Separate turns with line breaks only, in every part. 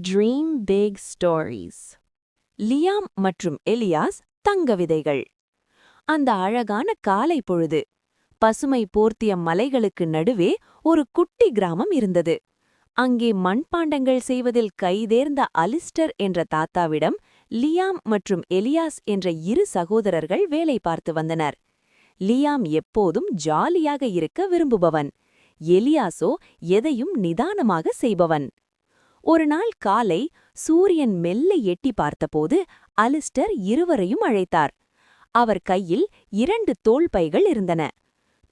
Dream big stories. Liam மற்றும் Elias தங்க விதைகள். அந்த அழகான காலை பொழுது பசுமை போர்த்திய மலைகளுக்கு நடுவே ஒரு குட்டி கிராமம் இருந்தது. அங்கே மண்பாண்டங்கள் செய்வதில் கைதேர்ந்த அலிஸ்டர் என்ற தாத்தாவிடம் லியாம் மற்றும் எலியாஸ் என்ற இரு சகோதரர்கள் வேலை பார்த்து வந்தனர். லியாம் எப்போதும் ஜாலியாக இருக்க விரும்புபவன். எலியாசோ எதையும் நிதானமாக செய்பவன். ஒரு நாள் காலை சூரியன் மெல்ல எட்டி பார்த்தபோது அலிஸ்டர் இருவரையும் அழைத்தார். அவர் கையில் 2 தோள்பைகள் இருந்தன.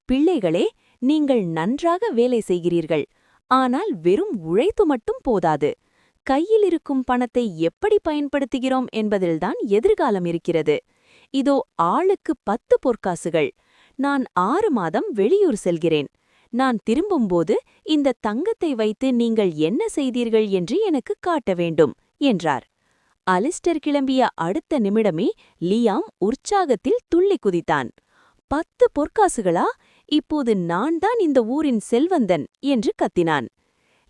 பிள்ளைகளே, நீங்கள் நன்றாக வேலை செய்கிறீர்கள். ஆனால் வெறும் உழைத்து மட்டும் போதாது. கையில் இருக்கும் பணத்தை எப்படி பயன்படுத்துகிறோம் என்பதில்தான் எதிர்காலம் இருக்கிறது. இதோ ஆளுக்கு 10 பொற்காசுகள். நான் 6 மாதம் வெளியூர் செல்கிறேன். நான் திரும்பும்போது இந்த தங்கத்தை வைத்து நீங்கள் என்ன செய்தீர்கள் என்று எனக்கு காட்ட வேண்டும் என்றார். அலிஸ்டர் கிளம்பிய அடுத்த நிமிடமே லியாம் உற்சாகத்தில் துள்ளி குதித்தான். 10 பொற்காசுகளா? இப்போது நான் தான் இந்த ஊரின் செல்வந்தன் என்று கத்தினான்.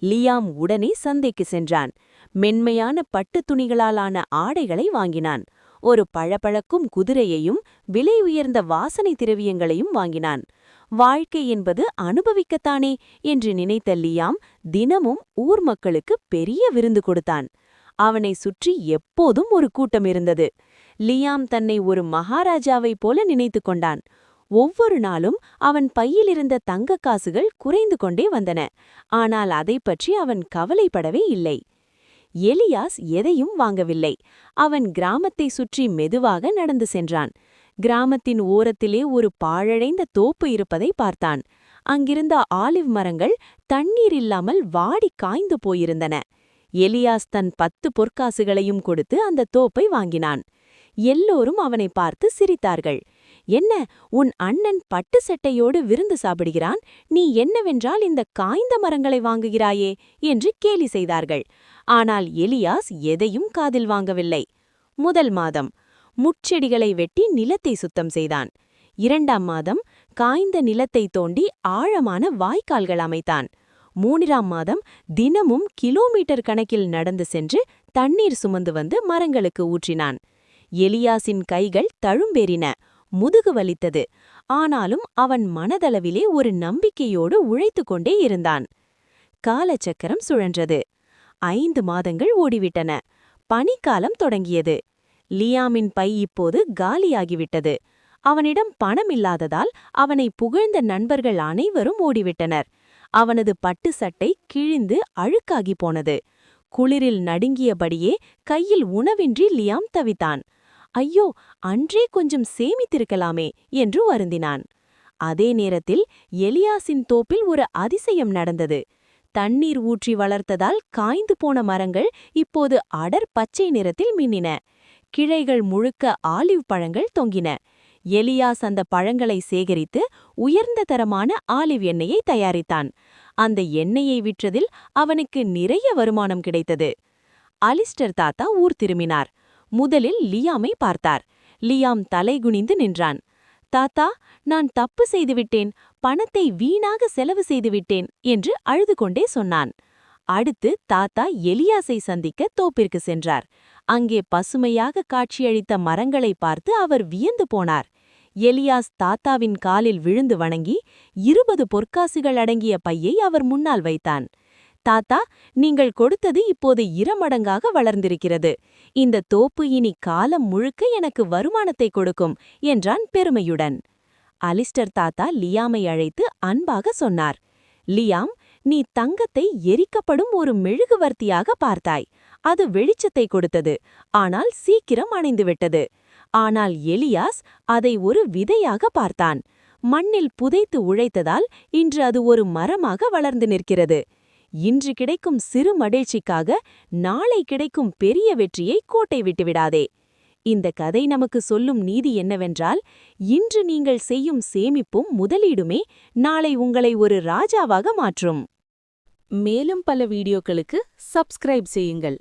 லியாம் உடனே சந்தைக்கு சென்றான். மென்மையான பட்டு துணிகளாலான ஆடைகளை வாங்கினான். ஒரு பளபளக்கும் குதிரையையும் விலை உயர்ந்த வாசனை திரவியங்களையும் வாங்கினான். வாழ்க்கை என்பது அனுபவிக்கத்தானே என்று நினைத்த லியாம் தினமும் ஊர் மக்களுக்கு பெரிய விருந்து கொடுத்தான். அவனை சுற்றி எப்போதும் ஒரு கூட்டம் இருந்தது. லியாம் தன்னை ஒரு மகாராஜாவைப் போல நினைத்து கொண்டான். ஒவ்வொரு நாளும் அவன் பையிலிருந்த தங்கக் காசுகள் குறைந்து கொண்டே வந்தன. ஆனால் அதைப்பற்றி அவன் கவலைப்படவே இல்லை. எலியாஸ் எதையும் வாங்கவில்லை. அவன் கிராமத்தை சுற்றி மெதுவாக நடந்து சென்றான். கிராமத்தின் ஓரத்திலே ஒரு பாழடைந்த தோப்பு இருப்பதை பார்த்தான். அங்கிருந்த ஆலிவ் மரங்கள் தண்ணீர் இல்லாமல் வாடி காய்ந்து போயிருந்தன. எலியாஸ் தன் 10 பொற்காசுகளையும் கொடுத்து அந்த தோப்பை வாங்கினான். எல்லோரும் அவனை பார்த்து சிரித்தார்கள். என்ன, உன் அண்ணன் பட்டு சட்டையோடு விருந்து சாப்பிடுகிறான், நீ என்னவென்றால் இந்த காய்ந்த மரங்களை வாங்குகிறாயே என்று கேலி செய்தார்கள். ஆனால் எலியாஸ் எதையும் காதில் வாங்கவில்லை. முதல் மாதம் முட்செடிகளை வெட்டி நிலத்தை சுத்தம் செய்தான். 2ஆம் மாதம் காய்ந்த நிலத்தை தோண்டி ஆழமான வாய்க்கால்கள் அமைத்தான். 3ஆம் மாதம் தினமும் கிலோமீட்டர் கணக்கில் நடந்து சென்று தண்ணீர் சுமந்து வந்து மரங்களுக்கு ஊற்றினான். எலியாசின் கைகள் தழும்பேறின, முதுகு வலித்தது. ஆனாலும் அவன் மனதளவிலே ஒரு நம்பிக்கையோடு உழைத்து கொண்டே இருந்தான். காலச்சக்கரம் சுழன்றது. 5 மாதங்கள் ஓடிவிட்டன. பனிக்காலம் தொடங்கியது. லியாமின் பை இப்போது காலியாகிவிட்டது. அவனிடம் பணம் இல்லாததால் அவனை புகழ்ந்த நண்பர்கள் அனைவரும் ஓடிவிட்டனர். அவனது பட்டு சட்டை கிழிந்து அழுக்காகி போனது. குளிரில் நடுங்கியபடியே கையில் உணவின்றி லியாம் தவித்தான். ஐயோ, அன்றே கொஞ்சம் சேமித்திருக்கலாமே என்று வருந்தினான். அதே நேரத்தில் எலியாசின் தோப்பில் ஒரு அதிசயம் நடந்தது. தண்ணீர் ஊற்றி வளர்த்ததால் காய்ந்து போன மரங்கள் இப்போது அடர் பச்சை நிறத்தில் மின்னின. கிளைகள் முழுக்க ஆலிவ் பழங்கள் தொங்கின. எலியாஸ் அந்த பழங்களை சேகரித்து உயர்ந்த தரமான ஆலிவ் எண்ணெயை தயாரித்தான். அந்த எண்ணெயை விற்றதில் அவனுக்கு நிறைய வருமானம் கிடைத்தது. அலிஸ்டர் தாத்தா ஊர் திரும்பினார். முதலில் லியாமை பார்த்தார். லியாம் தலைகுனிந்து நின்றான். தாத்தா, நான் தப்பு செய்துவிட்டேன், பணத்தை வீணாக செலவு செய்துவிட்டேன் என்று அழுது கொண்டே சொன்னான். அடுத்து தாத்தா எலியாஸை சந்திக்க தோப்பிற்கு சென்றார். அங்கே பசுமையாக காட்சியளித்த மரங்களை பார்த்து அவர் வியந்து போனார். எலியாஸ் தாத்தாவின் காலில் விழுந்து வணங்கி 20 பொற்காசுகள் அடங்கிய பையை அவர் முன்னால் வைத்தான். தாத்தா, நீங்கள் கொடுத்தது இப்போது 2 மடங்காக வளர்ந்திருக்கிறது. இந்த தோப்பு இனி காலம் முழுக்க எனக்கு வருமானத்தை கொடுக்கும் என்றான் பெருமையுடன். அலிஸ்டர் தாத்தா லியாமை அழைத்து அன்பாக சொன்னார். லியாம், நீ தங்கத்தை எரிக்கப்படும் ஒரு மெழுகுவர்த்தியாக பார்த்தாய். அது வெளிச்சத்தை கொடுத்தது, ஆனால் சீக்கிரம் அணைந்துவிட்டது. ஆனால் எலியாஸ் அதை ஒரு விதையாக பார்த்தான். மண்ணில் புதைத்து உழைத்ததால் இன்று அது ஒரு மரமாக வளர்ந்து நிற்கிறது. இன்று கிடைக்கும் சிறு மகிழ்ச்சிக்காக நாளை கிடைக்கும் பெரிய வெற்றியை கோட்டை விட்டுவிடாதே. இந்த கதை நமக்கு சொல்லும் நீதி என்னவென்றால், இன்று நீங்கள் செய்யும் சேமிப்பும் முதலீடுமே நாளை உங்களை ஒரு ராஜாவாக மாற்றும். மேலும் பல வீடியோக்களுக்கு சப்ஸ்கிரைப் செய்யுங்கள்.